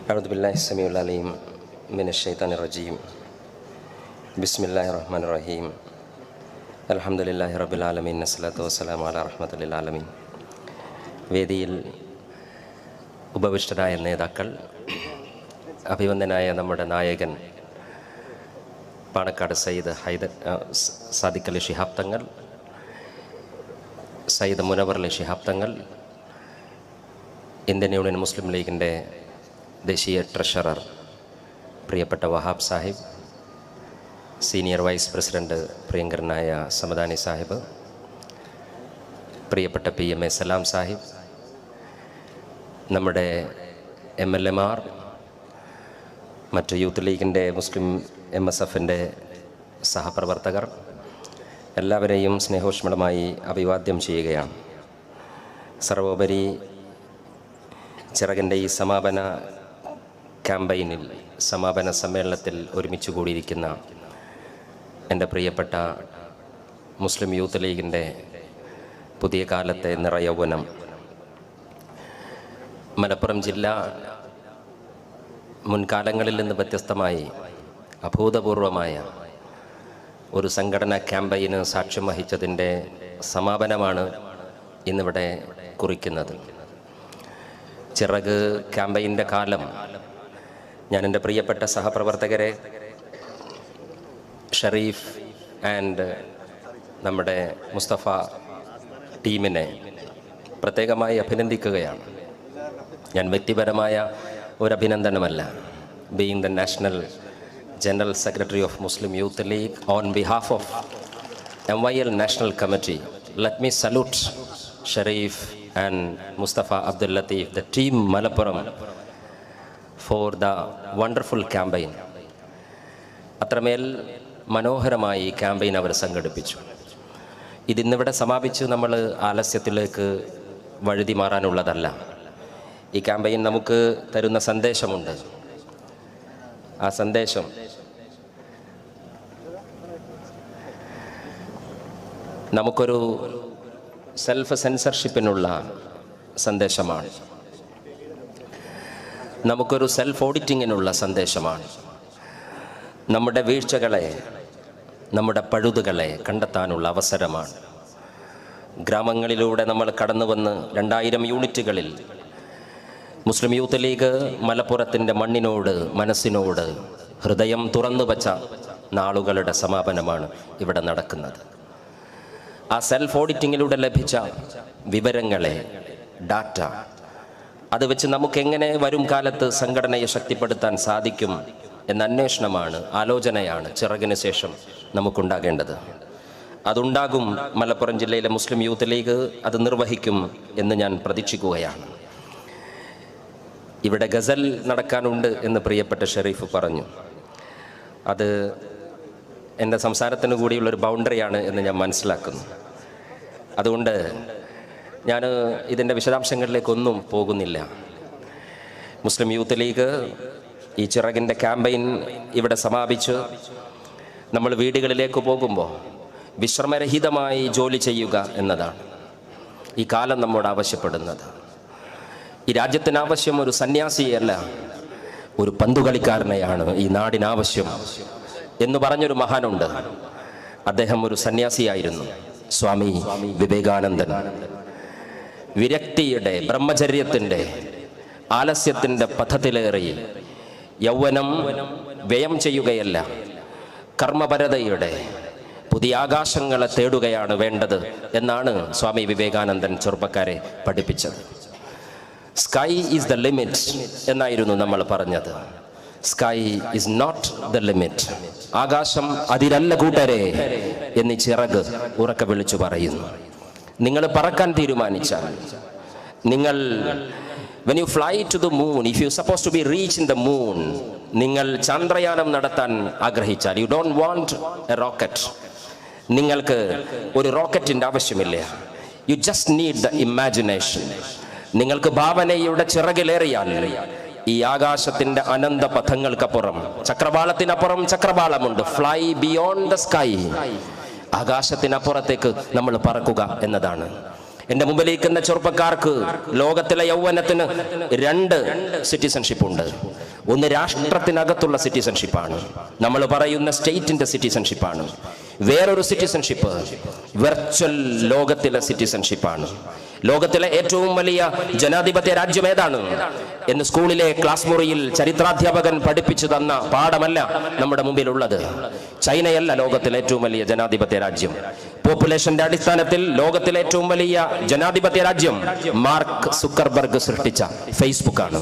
أعوذ بالله السميع العليم من الشيطان الرجيم. بسم الله الرحمن الرحيم. الحمد لله رب العالمين. الصلاة والسلام على رحمة للعالمين. വേദിയിൽ ഉപവിഷ്ടരായ നേതാക്കൾ, അഭിവന്ദനായ നമ്മുടെ നായകൻ പാണക്കാട് സയ്യിദ് സാദിഖ് അലി ശിഹാബ് തങ്ങൾ, സയ്യിദ് മുനവർ അലി ശിഹാബ് തങ്ങൾ, ഇന്ത്യൻ യൂണിയൻ മുസ്ലിം ലീഗിൻ്റെ ദേശീയ ട്രഷറർ പ്രിയപ്പെട്ട Wahab Sahib, senior vice president പ്രിയങ്കരനായ സമദാനി സാഹിബ്, പ്രിയപ്പെട്ട PMA സലാം സാഹിബ്, നമ്മുടെ MLA മാർ, മറ്റ് യൂത്ത് ലീഗിൻ്റെ മുസ്ലിം MSF-ൻ്റെ സഹപ്രവർത്തകർ, എല്ലാവരെയും സ്നേഹോഷ്മളമായി അഭിവാദ്യം ചെയ്യുകയാണ്. സർവോപരി ചിറകിൻ്റെ ഈ സമാപന ക്യാമ്പയിനിൽ, സമാപന സമ്മേളനത്തിൽ ഒരുമിച്ച് കൂടിയിരിക്കുന്ന എൻ്റെ പ്രിയപ്പെട്ട മുസ്ലിം യൂത്ത് ലീഗിൻ്റെ പുതിയ കാലത്തെ നിറയൗവനം, മലപ്പുറം ജില്ല മുൻകാലങ്ങളിൽ നിന്ന് വ്യത്യസ്തമായി അഭൂതപൂർവമായ ഒരു സംഘടനാ ക്യാമ്പയിന് സാക്ഷ്യം വഹിച്ചതിൻ്റെ സമാപനമാണ് ഇന്നിവിടെ കുറിക്കുന്നത്. ചിറക് ക്യാമ്പയിൻ്റെ കാലം ഞാൻ എൻ്റെ പ്രിയപ്പെട്ട സഹപ്രവർത്തകരെ ഷരീഫ് ആൻഡ് നമ്മുടെ മുസ്തഫ ടീമിനെ പ്രത്യേകമായി അഭിനന്ദിക്കുകയാണ്. ഞാൻ വ്യക്തിപരമായ ഒരു അഭിനന്ദനമല്ല. Being the national general secretary of Muslim Youth League, on behalf of MYL national committee, let me salute Sharif and Mustafa Abdul Latif, the team Malappuram, for the wonderful campaign. അത്രമേൽ മനോഹരമായി ഈ ക്യാമ്പയിൻ അവർ സംഘടിപ്പിച്ചു. ഇതിന്നിവിടെ സമാപിച്ച് നമ്മൾ ആലസ്യത്തിലേക്ക് വഴുതി മാറാനുള്ളതല്ല. ഈ ക്യാമ്പയിൻ നമുക്ക് തരുന്ന സന്ദേശമുണ്ട്. ആ സന്ദേശം നമുക്കൊരു സെൽഫ് സെൻസർഷിപ്പിനുള്ള സന്ദേശമാണ്. നമുക്കൊരു സെൽഫ് ഓഡിറ്റിങ്ങിനുള്ള സന്ദേശമാണ്. നമ്മുടെ വീഴ്ചകളെ, നമ്മുടെ പഴുതുകളെ കണ്ടെത്താനുള്ള അവസരമാണ്. ഗ്രാമങ്ങളിലൂടെ നമ്മൾ കടന്നു വന്ന് 2000 യൂണിറ്റുകളിൽ മുസ്ലിം യൂത്ത് ലീഗ് മലപ്പുറത്തിൻ്റെ മണ്ണിനോട്, മനസ്സിനോട് ഹൃദയം തുറന്നു വച്ച നാളുകളുടെ സമാപനമാണ് ഇവിടെ നടക്കുന്നത്. ആ സെൽഫ് ഓഡിറ്റിങ്ങിലൂടെ ലഭിച്ച വിവരങ്ങളെ, ഡാറ്റ, അത് വെച്ച് നമുക്കെങ്ങനെ വരും കാലത്ത് സംഘടനയെ ശക്തിപ്പെടുത്താൻ സാധിക്കും എന്ന അന്വേഷണമാണ്, ആലോചനയാണ് ചിറകിന് ശേഷം നമുക്കുണ്ടാകേണ്ടത്. അതുണ്ടാകും. മലപ്പുറം ജില്ലയിലെ മുസ്ലിം യൂത്ത് ലീഗ് അത് നിർവഹിക്കും എന്ന് ഞാൻ പ്രതീക്ഷിക്കുകയാണ്. ഇവിടെ ഗസൽ നടക്കാനുണ്ട് എന്ന് പ്രിയപ്പെട്ട ഷെരീഫ് പറഞ്ഞു. അത് എൻ്റെ സംസാരത്തിന് കൂടിയുള്ളൊരു ബൗണ്ടറിയാണ് എന്ന് ഞാൻ മനസ്സിലാക്കുന്നു. അതുകൊണ്ട് ഞാൻ ഇതിൻ്റെ വിശദാംശങ്ങളിലേക്കൊന്നും പോകുന്നില്ല. മുസ്ലിം യൂത്ത് ലീഗ് ഈ ചിറകിൻ്റെ ക്യാമ്പയിൻ ഇവിടെ സമാപിച്ച് നമ്മൾ വീടുകളിലേക്ക് പോകുമ്പോൾ വിശ്രമരഹിതമായി ജോലി ചെയ്യുക എന്നതാണ് ഈ കാലം നമ്മോട് ആവശ്യപ്പെടുന്നത്. ഈ രാജ്യത്തിനാവശ്യം ഒരു സന്യാസിയല്ല, ഒരു പന്തുകളിക്കാരനെയാണ് ഈ നാടിനാവശ്യം എന്ന് പറഞ്ഞൊരു മഹാനുണ്ട്. അദ്ദേഹം ഒരു സന്യാസിയായിരുന്നു, സ്വാമി വിവേകാനന്ദൻ. വിരക്തിയുടെ, ബ്രഹ്മചര്യത്തിൻ്റെ, ആലസ്യത്തിൻ്റെ പഥത്തിലേറി യൗവനം വ്യയം ചെയ്യുകയല്ല, കർമ്മപരതയുടെ പുതിയ ആകാശങ്ങളെ തേടുകയാണ് വേണ്ടത് എന്നാണ് സ്വാമി വിവേകാനന്ദൻ ചെറുപ്പക്കാരെ പഠിപ്പിച്ചത്. സ്കൈ ഈസ് ദ ലിമിറ്റ് എന്നായിരുന്നു നമ്മൾ പറഞ്ഞത്. Sky is not the limit. ആകാശം അതിരല്ല കൂട്ടരെ എന്ന് ചിറക് ഉറക്കെ വിളിച്ചു പറയുന്നു. നിങ്ങൾ പറക്കാൻ തീരുമാനിച്ചാൽ, നിങ്ങൾ when you fly to the moon, if you supposed to be reach in the moon, നിങ്ങൾ ചന്ദ്രയാനം നടത്താൻ ആഗ്രഹിച്ചാൽ, you don't want a rocket, നിങ്ങൾക്ക് ഒരു റോക്കറ്റിൻ്റെ ആവശ്യമില്ല. You just need the imagination. നിങ്ങൾക്ക് ഭാവനയുടെ ചിറകിലേറിയാൽ ഈ ആകാശത്തിൻ്റെ അനന്ത പഥങ്ങൾക്കപ്പുറം, ചക്രവാളത്തിനപ്പുറം ചക്രവാളമുണ്ട്. Fly beyond the sky. ആകാശത്തിനപ്പുറത്തേക്ക് നമ്മൾ പറക്കുക എന്നതാണ്. എൻ്റെ മുമ്പിലിരിക്കുന്ന ചെറുപ്പക്കാർക്ക് ലോകത്തിലെ യൗവനത്തിന് 2 സിറ്റിസൺഷിപ്പ് ഉണ്ട്. ഒന്ന് രാഷ്ട്രത്തിനകത്തുള്ള സിറ്റിസൺഷിപ്പാണ്, നമ്മൾ പറയുന്ന സ്റ്റേറ്റിന്റെ സിറ്റിസൺഷിപ്പാണ്. വേറൊരു സിറ്റിസൺഷിപ്പ് വെർച്വൽ ലോകത്തിലെ സിറ്റിസൺഷിപ്പാണ്. ലോകത്തിലെ ഏറ്റവും വലിയ ജനാധിപത്യ രാജ്യം ഏതാണ് എന്ന് സ്കൂളിലെ ക്ലാസ് മുറിയിൽ ചരിത്രാധ്യാപകൻ പഠിപ്പിച്ചു തന്ന പാഠമല്ല നമ്മുടെ മുമ്പിലുള്ളത്. ചൈനയല്ല ലോകത്തിലെ ഏറ്റവും വലിയ ജനാധിപത്യ രാജ്യം. പോപ്പുലേഷന്റെ അടിസ്ഥാനത്തിൽ ലോകത്തിലെ ഏറ്റവും വലിയ ജനാധിപത്യ രാജ്യം മാർക്ക് സുക്കർബർഗ് സൃഷ്ടിച്ച ഫേസ്ബുക്കാണ്.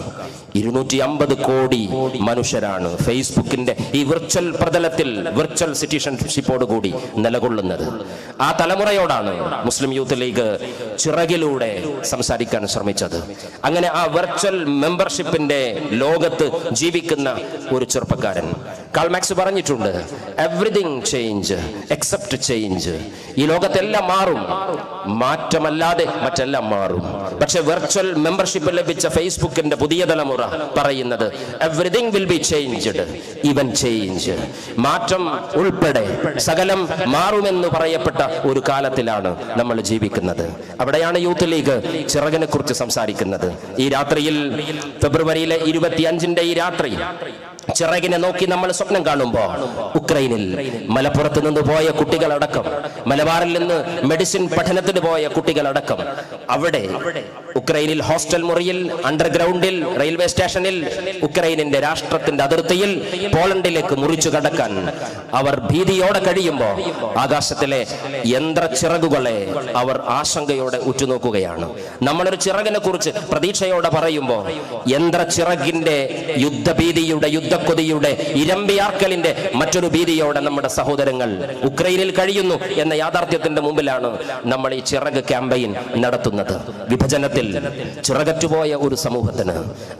250 കോടി മനുഷ്യരാണ് ഫേസ്ബുക്കിന്റെ ഈ വിർച്വൽ പ്രതലത്തിൽ വിർച്വൽ സിറ്റിസൺഷിപ്പോട് കൂടി നിലകൊള്ളുന്നത്. ആ തലമുറയോടാണ് മുസ്ലിം യൂത്ത് ലീഗ് ചിറകിലൂടെ സംസാരിക്കാൻ ശ്രമിച്ചത്. അങ്ങനെ ആ വെർച്വൽ മെമ്പർഷിപ്പിന്റെ ലോകത്ത് ജീവിക്കുന്ന ഒരു ചെറുപ്പക്കാരൻ കാൾ മാർക്സ് പറഞ്ഞിട്ടുണ്ട്, എവറിഥിങ് ചേഞ്ച് എക്സെപ്റ്റ് ചേഞ്ച്. ഈ ലോകത്തെല്ലാം മാറും, മാറ്റമല്ലാതെ മറ്റെല്ലാം മാറും. പക്ഷെ വെർച്വൽ മെമ്പർഷിപ്പ് ലഭിച്ച ഫേസ്ബുക്കിന്റെ പുതിയ തലമുറ പറയുന്നത് everything will be changed, even change. മാറ്റം ഉൾപ്പെടെ സകലം മാറുമെന്ന് പറയപ്പെട്ട ഒരു കാലത്തിലാണ് നമ്മൾ ജീവിക്കുന്നത്. അവിടെയാണ് യൂത്ത് ലീഗ് ചിറകിനെ കുറിച്ച് സംസാരിക്കുന്നത്. ഈ രാത്രിയിൽ ഫെബ്രുവരിയിലെ 25 ഈ രാത്രി ചിറകിനെ നോക്കി നമ്മൾ സ്വപ്നം കാണുമ്പോൾ ഉക്രൈനിൽ മലപ്പുറത്ത് നിന്ന് പോയ കുട്ടികളടക്കം, മലബാറിൽ നിന്ന് മെഡിസിൻ പഠനത്തിന് പോയ കുട്ടികളടക്കം, അവിടെ ഉക്രൈനിൽ ഹോസ്റ്റൽ മുറിയിൽ, അണ്ടർഗ്രൗണ്ടിൽ, റെയിൽവേ സ്റ്റേഷനിൽ, ഉക്രൈനിന്റെ രാഷ്ട്രത്തിന്റെ അതിർത്തിയിൽ പോളണ്ടിലേക്ക് മുറിച്ചു കടക്കാൻ അവർ ഭീതിയോടെ കഴിയുമ്പോൾ ആകാശത്തിലെ യന്ത്രച്ചിറകുകളെ അവർ ആശങ്കയോടെ ഉറ്റുനോക്കുകയാണ്. നമ്മളൊരു ചിറകിനെ കുറിച്ച് പ്രതീക്ഷയോടെ പറയുമ്പോൾ യന്ത്രച്ചിറകിന്റെ യുദ്ധഭീതിയുടെ യുദ്ധക്കൊതിയുടെ ഇരമ്പിയാർക്കലിന്റെ മറ്റൊരു ഭീതിയോടെ നമ്മുടെ സഹോദരങ്ങൾ ഉക്രൈനിൽ കഴിയുന്നു എന്ന യാഥാർത്ഥ്യത്തിന്റെ മുമ്പിലാണ് നമ്മൾ ഈ ചിറക് ക്യാമ്പയിൻ നടത്തുന്നത്. വിഭജനത്തിൽ ചിറകറ്റുപോയ ഒരു സമൂഹത്തിന്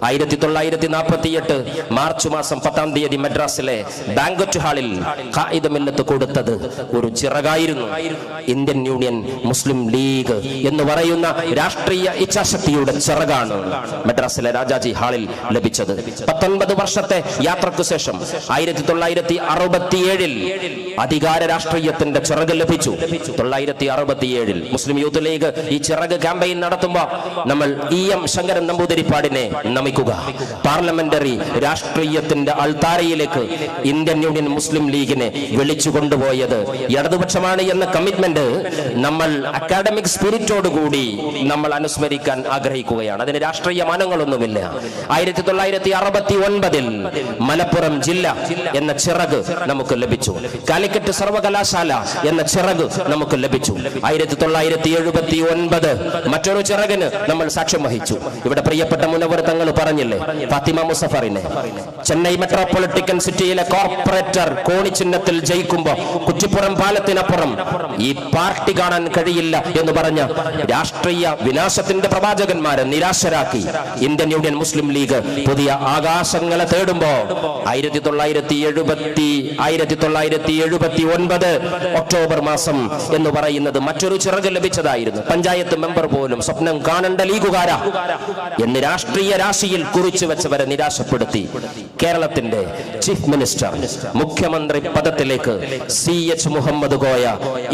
1948 മാർച്ച് മാസം 10-ാം തീയതി മദ്രാസിലെ ബാങ്ക്വറ്റ് ഹാളിൽ ഖായിദ മില്ലത്ത് കൊടുത്തത് ഒരു ചിറകായിരുന്നു. ഇന്ത്യൻ യൂണിയൻ മുസ്ലിം ലീഗ് എന്ന് പറയുന്ന രാഷ്ട്രീയ ഇച്ഛാശക്തിയുടെ ചിറകാണ് മദ്രാസിലെ രാജാജി ഹാളിൽ ലഭിച്ചത്. 19 വർഷത്തെ യാത്രയ്ക്കു ശേഷം 1967 അധികാര രാഷ്ട്രീയത്തിന്റെ ചിറക് ലഭിച്ചു. 1967 മുസ്ലിം യൂത്ത് ലീഗ് ഈ ചിറക് ക്യാമ്പയിൻ നടത്തുമ്പോൾ നമ്മൾ EM ശങ്കരൻ നമ്പൂതിരിപ്പാടിനെ നമിക്കുക. പാർലമെന്ററി രാഷ്ട്രീയത്തിന്റെ അൾത്താരയിലേക്ക് ഇന്ത്യൻ യൂണിയൻ മുസ്ലിം ലീഗിനെ വിളിച്ചു കൊണ്ടുപോയത് ഇടതുപക്ഷമാണ് എന്ന കമ്മിറ്റ്മെന്റ് നമ്മൾ അക്കാഡമിക് സ്പിരിറ്റോട് കൂടി നമ്മൾ അനുസ്മരിക്കാൻ ആഗ്രഹിക്കുകയാണ്. അതിന് രാഷ്ട്രീയ മാനങ്ങളൊന്നുമില്ല. 1969 മലപ്പുറം ജില്ല എന്ന ചിറക് നമുക്ക് ലഭിച്ചു. കാലിക്കറ്റ് സർവകലാശാല എന്ന ചിറക് നമുക്ക് ലഭിച്ചു. 1979 മറ്റൊരു ചിറകിന് നമ്മൾ സാക്ഷ്യം വഹിച്ചു. ഇവിടെ പ്രിയപ്പെട്ട മുനവർ തങ്ങൾ പറഞ്ഞില്ലേ, ഫാത്തിമ മുസഫറിനെ ചെന്നൈ മെട്രോപൊളിറ്റൻ സിറ്റിയിലെ കോർപ്പറേറ്റർ കോണി ചിഹ്നത്തിൽ ജയിക്കുമ്പോ കുറ്റിപ്പുറം പാലത്തിനപ്പുറം ഈ പാർട്ടി കാണാൻ കഴിയില്ല എന്ന് പറഞ്ഞ രാഷ്ട്രീയ വിനാശത്തിന്റെ പ്രവാചകന്മാരെ നിരാശരാക്കി ഇന്ത്യൻ യൂണിയൻ മുസ്ലിം ലീഗ് പുതിയ ആകാശങ്ങളെ തേടുമ്പോ 1979 ഒക്ടോബർ മാസം എന്ന് പറയുന്നത് മറ്റൊരു ചിറക് ലഭിച്ചതായിരുന്നു. പഞ്ചായത്ത് മെമ്പർ പോലും സ്വപ്നം കാണേണ്ട ലീഗുകാര എന്ന് രാഷ്ട്രീയ രാശിയിൽ കുറിച്ചു വെച്ചവരെ നിരാശപ്പെടുത്തി കേരളത്തിന്റെ ചീഫ് മിനിസ്റ്റർ മുഖ്യമന്ത്രി പദത്തിലേക്ക് CH മുഹമ്മദ് കോയ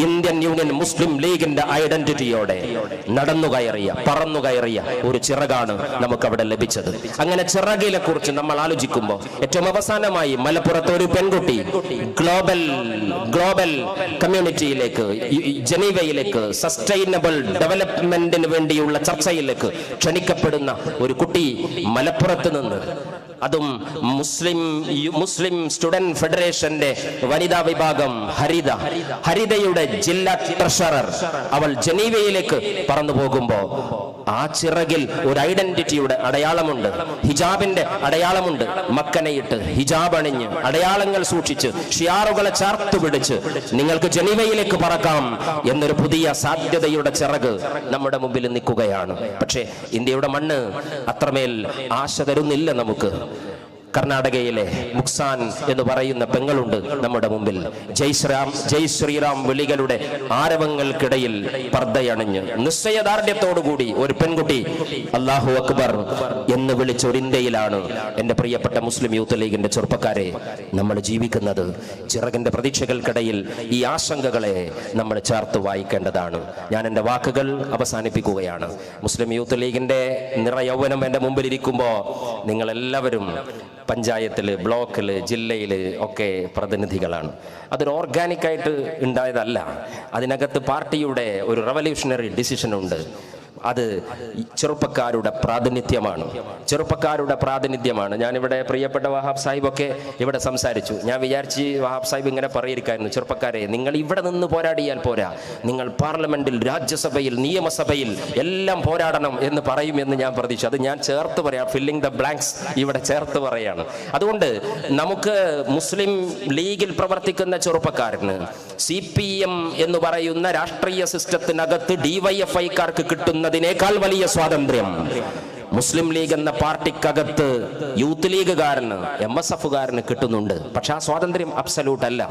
ഇന്ത്യൻ യൂണിയൻ മുസ്ലിം ലീഗിന്റെ ഐഡന്റിറ്റിയോടെ നടന്നുകയറിയ പറന്നുകയറിയ ഒരു ചിറകാണ് നമുക്ക് അവിടെ ലഭിച്ചത്. അങ്ങനെ ചിറകിലെ കുറിച്ച് നമ്മൾ ആലോചിക്കുമ്പോൾ ഏറ്റവും അവസാനമായി മലപ്പുറത്തെ ഒരു പെൺകുട്ടി ഗ്ലോബൽ കമ്മ്യൂണിറ്റിയിലേക്ക്, ജനീവയിലേക്ക്, സസ്റ്റൈനബിൾ ഡെവലപ്മെന്റിന് വേണ്ടിയുള്ള ചർച്ചയിലേക്ക് ക്ഷണിക്കപ്പെടുന്ന ഒരു കുട്ടി മലപ്പുറത്ത് നിന്ന്, അതും മുസ്ലിം സ്റ്റുഡന്റ് ഫെഡറേഷന്റെ വനിതാ വിഭാഗം ഹരിതയുടെ ജില്ലാ ട്രഷറർ, അവൾ ജനീവയിലേക്ക് പറന്നു പോകുമ്പോ ആ ചിറകിൽ ഒരു ഐഡന്റിറ്റിയുടെ അടയാളമുണ്ട്, ഹിജാബിന്റെ അടയാളമുണ്ട്. മക്കനയിട്ട് ഹിജാബ് അണിഞ്ഞ് അടയാളങ്ങൾ സൂക്ഷിച്ച് ഷിയാറുകളെ ചേർത്ത് പിടിച്ച് നിങ്ങൾക്ക് ജനീവയിലേക്ക് പറക്കാം എന്നൊരു പുതിയ സാധ്യതയുടെ ചിറക് നമ്മുടെ മുമ്പിൽ നിൽക്കുകയാണ്. പക്ഷേ ഇന്ത്യയുടെ മണ്ണ് അത്രമേൽ ആശ തരുന്നില്ല നമുക്ക്. കർണാടകയിലെ മുക്സാൻ എന്ന് പറയുന്ന പെങ്ങളുണ്ട് നമ്മുടെ മുമ്പിൽ. ജയ് ശ്രീറാം വിളികളുടെ ആരവങ്ങൾക്കിടയിൽ പർദ്ദയണിഞ്ഞ് നിശ്ചയദാർഢ്യത്തോടുകൂടി ഒരു പെൺകുട്ടി അല്ലാഹു അക്ബർ എന്ന് വിളിച്ച ഒരു ഇന്ത്യയിലാണ് എൻ്റെ പ്രിയപ്പെട്ട മുസ്ലിം യൂത്ത് ലീഗിന്റെ ചെറുപ്പക്കാരെ നമ്മൾ ജീവിക്കുന്നത്. ചിറകിന്റെ പ്രതീക്ഷകൾക്കിടയിൽ ഈ ആശങ്കകളെ നമ്മൾ ചേർത്ത് വായിക്കേണ്ടതാണ്. ഞാൻ എൻ്റെ വാക്കുകൾ അവസാനിപ്പിക്കുകയാണ്. മുസ്ലിം യൂത്ത് ലീഗിന്റെ നിറയൗവനം എൻ്റെ മുമ്പിൽ ഇരിക്കുമ്പോൾ നിങ്ങളെല്ലാവരും പഞ്ചായത്തിൽ, ബ്ലോക്കിൽ, ജില്ലയിൽ ഒക്കെ പ്രതിനിധികളാണ്. അതൊരു ഓർഗാനിക്കായിട്ട് ഉണ്ടായതല്ല. അതിനകത്ത് പാർട്ടിയുടെ ഒരു റവല്യൂഷണറി ഡിസിഷൻ ഉണ്ട്. അത് ചെറുപ്പക്കാരുടെ പ്രാതിനിധ്യമാണ്. ഞാനിവിടെ പ്രിയപ്പെട്ട വഹാബ് സാഹിബൊക്കെ ഇവിടെ സംസാരിച്ചു. ഞാൻ വിചാരിച്ച് വഹാബ് സാഹിബ് ഇങ്ങനെ പറയിരിക്കായിരുന്നു, ചെറുപ്പക്കാരെ നിങ്ങൾ ഇവിടെ നിന്ന് പോരാടിയാൽ പോരാ, നിങ്ങൾ പാർലമെന്റിൽ, രാജ്യസഭയിൽ, നിയമസഭയിൽ എല്ലാം പോരാടണം എന്ന് പറയുമെന്ന് ഞാൻ പ്രതീക്ഷിച്ചു. അത് ഞാൻ ചേർത്ത് പറയാം, ഫില്ലിംഗ് ദ ബ്ലാങ്ക്സ് ഇവിടെ ചേർത്ത് പറയാണ്. അതുകൊണ്ട് നമുക്ക് മുസ്ലിം ലീഗിൽ പ്രവർത്തിക്കുന്ന ചെറുപ്പക്കാരന് CPM എന്ന് പറയുന്ന രാഷ്ട്രീയ സിസ്റ്റത്തിനകത്ത് DYFIക്കാർക്ക് കിട്ടുന്നതിനേക്കാൾ വലിയ സ്വാതന്ത്ര്യം മുസ്ലിം ലീഗ് എന്ന പാർട്ടിക്കകത്ത് യൂത്ത് ലീഗുകാരന്, MSFകാരന് കിട്ടുന്നുണ്ട്. പക്ഷെ ആ സ്വാതന്ത്ര്യം അബ്സല്യൂട്ട് അല്ല.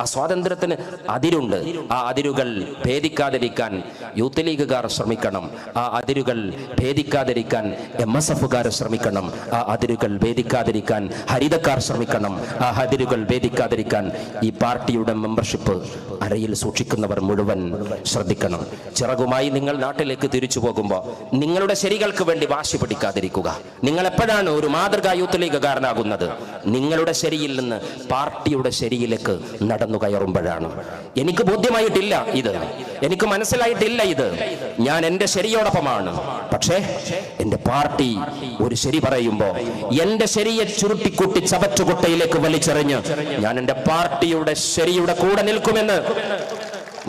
ആ സ്വാതന്ത്ര്യത്തിന് അതിരുണ്ട്. ആ അതിരുകൾ ഭേദിക്കാതിരിക്കാൻ യൂത്ത് ലീഗുകാർ ശ്രമിക്കണം. ആ അതിരുകൾ ഭേദിക്കാതിരിക്കാൻ MSFകാർ ശ്രമിക്കണം. ആ അതിരുകൾ ഭേദിക്കാതിരിക്കാൻ ഹരിതക്കാർ ശ്രമിക്കണം. ആ അതിരുകൾ ഭേദിക്കാതിരിക്കാൻ ഈ പാർട്ടിയുടെ മെമ്പർഷിപ്പ് അരയിൽ സൂക്ഷിക്കുന്നവർ മുഴുവൻ ശ്രദ്ധിക്കണം. ചിറകുമായി നിങ്ങൾ നാട്ടിലേക്ക് തിരിച്ചു പോകുമ്പോൾ നിങ്ങളുടെ ശരികൾക്ക് വേണ്ടി വാശി പിടിക്കാതിരിക്കുക. നിങ്ങൾ എപ്പോഴാണ് ഒരു മാതൃകാ യൂത്ത് ലീഗുകാരനാകുന്നത്? നിങ്ങളുടെ ശരിയിൽ നിന്ന് പാർട്ടിയുടെ ശരിയിലേക്ക് നടന്നു കയറുമ്പോഴാണ്. എനിക്ക് ബോധ്യമായിട്ടില്ല ഇത്, എനിക്ക് മനസ്സിലായിട്ടില്ല ഇത്. ഞാൻ എൻ്റെ ശരിയോടൊപ്പമാണ്. പക്ഷേ എൻ്റെ പാർട്ടി ഒരു ശരി പറയുമ്പോൾ എൻ്റെ ശരിയെ ചുരുട്ടിക്കൂട്ടി ചവറ്റുകുട്ടയിലേക്ക് വലിച്ചെറിഞ്ഞ് ഞാൻ എൻ്റെ പാർട്ടിയുടെ ശരിയുടെ കൂടെ നിൽക്കുമെന്ന്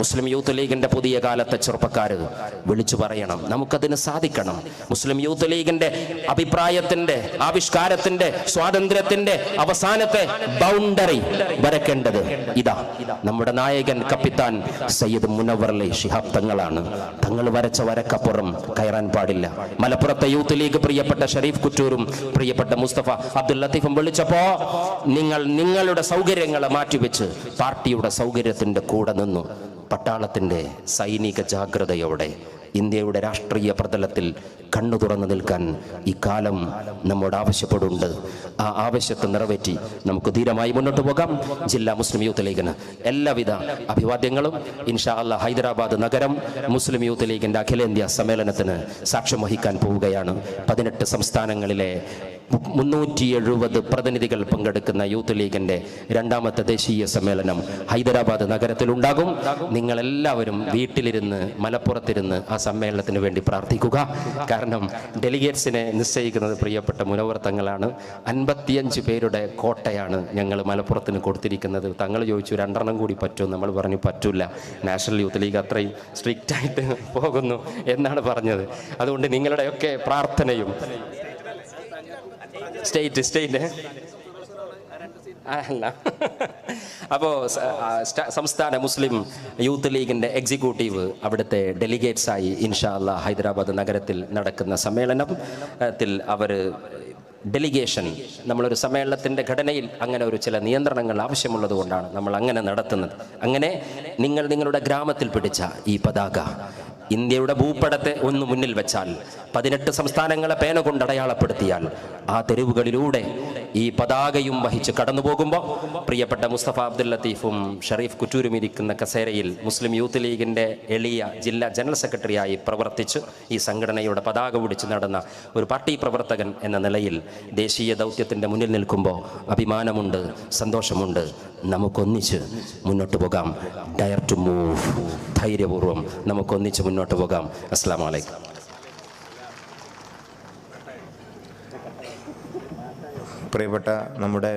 മുസ്ലിം യൂത്ത് ലീഗിന്റെ പുതിയ കാലത്തെ ചെറുപ്പക്കാർ വിളിച്ചു പറയണം. നമുക്കതിന് സാധിക്കണം. മുസ്ലിം യൂത്ത് ലീഗിന്റെ അഭിപ്രായത്തിന്റെ, ആവിഷ്കാരത്തിന്റെ, സ്വാതന്ത്ര്യത്തിന്റെ അവസാനത്തെ ബൗണ്ടറി വരയ്ക്കേണ്ടത് ഇതാ നമ്മുടെ നായകൻ കപ്പിത്താൻ സയ്യിദ് മുനവ്വർ അലി ശിഹാബ് തങ്ങളാണ്. തങ്ങൾ വരച്ച വരക്കപ്പുറം കയറാൻ പാടില്ല. മലപ്പുറത്തെ യൂത്ത് ലീഗ് പ്രിയപ്പെട്ട ഷരീഫ് കുറ്റൂരും പ്രിയപ്പെട്ട മുസ്തഫ അബ്ദുൽ ലത്തീഫും വിളിച്ചപ്പോ നിങ്ങൾ നിങ്ങളുടെ സൗകര്യങ്ങളെ മാറ്റിവെച്ച് പാർട്ടിയുടെ സൗകര്യത്തിന്റെ കൂടെ നിന്നു. പട്ടാളത്തിൻ്റെ സൈനിക ജാഗ്രതയോടെ ഇന്ത്യയുടെ രാഷ്ട്രീയ പ്രതലത്തിൽ കണ്ണു തുറന്നു നിൽക്കാൻ ഈ കാലം നമ്മോട് ആവശ്യപ്പെടുന്നുണ്ട്. ആ ആവശ്യത്തെ നിറവേറ്റി നമുക്ക് ധീരമായി മുന്നോട്ട് പോകാം. ജില്ലാ മുസ്ലിം യൂത്ത് ലീഗിന് എല്ലാവിധ അഭിവാദ്യങ്ങളും. ഇൻഷാ അല്ലാഹ് ഹൈദരാബാദ് നഗരം മുസ്ലിം യൂത്ത് ലീഗിൻ്റെ അഖിലേന്ത്യാ സമ്മേളനത്തിന് സാക്ഷ്യം വഹിക്കാൻ പോവുകയാണ്. 18 സംസ്ഥാനങ്ങളിലെ 370 പ്രതിനിധികൾ പങ്കെടുക്കുന്ന യൂത്ത് ലീഗിന്റെ 2ാമത്തെ ദേശീയ സമ്മേളനം ഹൈദരാബാദ് നഗരത്തിലുണ്ടാകും. നിങ്ങളെല്ലാവരും വീട്ടിലിരുന്ന്, മലപ്പുറത്തിരുന്ന് ആ സമ്മേളനത്തിന് വേണ്ടി പ്രാർത്ഥിക്കുക. കാരണം ഡെലിഗേറ്റ്സിനെ നിശ്ചയിക്കുന്നത് പ്രിയപ്പെട്ട മുനവ്വർ തങ്ങളാണ്. 55 പേരുടെ കോട്ടയാണ് ഞങ്ങൾ മലപ്പുറത്തിന് കൊടുത്തിരിക്കുന്നത്. തങ്ങൾ ചോദിച്ചു 2 കൂടി പറ്റും. നമ്മൾ പറഞ്ഞു പറ്റൂല, നാഷണൽ യൂത്ത് ലീഗ് അത്രയും സ്ട്രിക്റ്റ് ആയിട്ട് പോകുന്നു എന്നാണ് പറഞ്ഞത്. അതുകൊണ്ട് നിങ്ങളുടെയൊക്കെ പ്രാർത്ഥനയും സ്റ്റേറ്റ് അല്ല. അപ്പോൾ സംസ്ഥാന മുസ്ലിം യൂത്ത് ലീഗിൻ്റെ എക്സിക്യൂട്ടീവ് അവിടുത്തെ ഡെലിഗേറ്റ്സായി ഇൻഷാ അല്ലാഹ് ഹൈദരാബാദ് നഗരത്തിൽ നടക്കുന്ന സമ്മേളനത്തിൽ അവർ ഡെലിഗേഷൻ, നമ്മളൊരു സമ്മേളനത്തിൻ്റെ ഘടനയിൽ അങ്ങനെ ഒരു ചില നിയന്ത്രണങ്ങൾ ആവശ്യമുള്ളത് കൊണ്ടാണ് നമ്മൾ അങ്ങനെ നടത്തുന്നത്. അങ്ങനെ നിങ്ങൾ നിങ്ങളുടെ ഗ്രാമത്തിൽ പിടിച്ച ഈ പതാക ഇന്ത്യയുടെ ഭൂപടത്തെ ഒന്ന് മുന്നിൽ വെച്ചാൽ, 18 സംസ്ഥാനങ്ങളെ പേന കൊണ്ട് അടയാളപ്പെടുത്തിയാൽ, ആ തെരുവുകളിലൂടെ ഈ പതാകയും വഹിച്ച് കടന്നു പോകുമ്പോൾ പ്രിയപ്പെട്ട മുസ്തഫ അബ്ദുൽ ലത്തീഫും ഷരീഫ് കുറ്റൂരും ഇരിക്കുന്ന കസേരയിൽ മുസ്ലിം യൂത്ത് ലീഗിൻ്റെ എളിയ ജില്ലാ ജനറൽ സെക്രട്ടറിയായി പ്രവർത്തിച്ച് ഈ സംഘടനയുടെ പതാക പിടിച്ച് നടന്ന ഒരു പാർട്ടി പ്രവർത്തകൻ എന്ന നിലയിൽ ദേശീയ ദൗത്യത്തിൻ്റെ മുന്നിൽ നിൽക്കുമ്പോൾ അഭിമാനമുണ്ട്, സന്തോഷമുണ്ട്. നമുക്കൊന്നിച്ച് മുന്നോട്ട് പോകാം. ഡയർ ടു മൂവ്, ധൈര്യപൂർവ്വം നമുക്കൊന്നിച്ച് മുന്നോട്ട് പോകാം. അസ്സലാമു അലൈക്കും. പ്രിയപ്പെട്ട നമ്മുടെ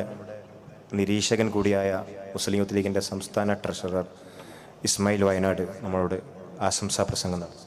നിരീക്ഷകൻ കൂടിയായ മുസ്ലിം യൂത്ത് ലീഗിൻ്റെ സംസ്ഥാന ട്രഷറർ ഇസ്മായിൽ വയനാട് നമ്മളോട് ആശംസാ പ്രസംഗം നടത്തി.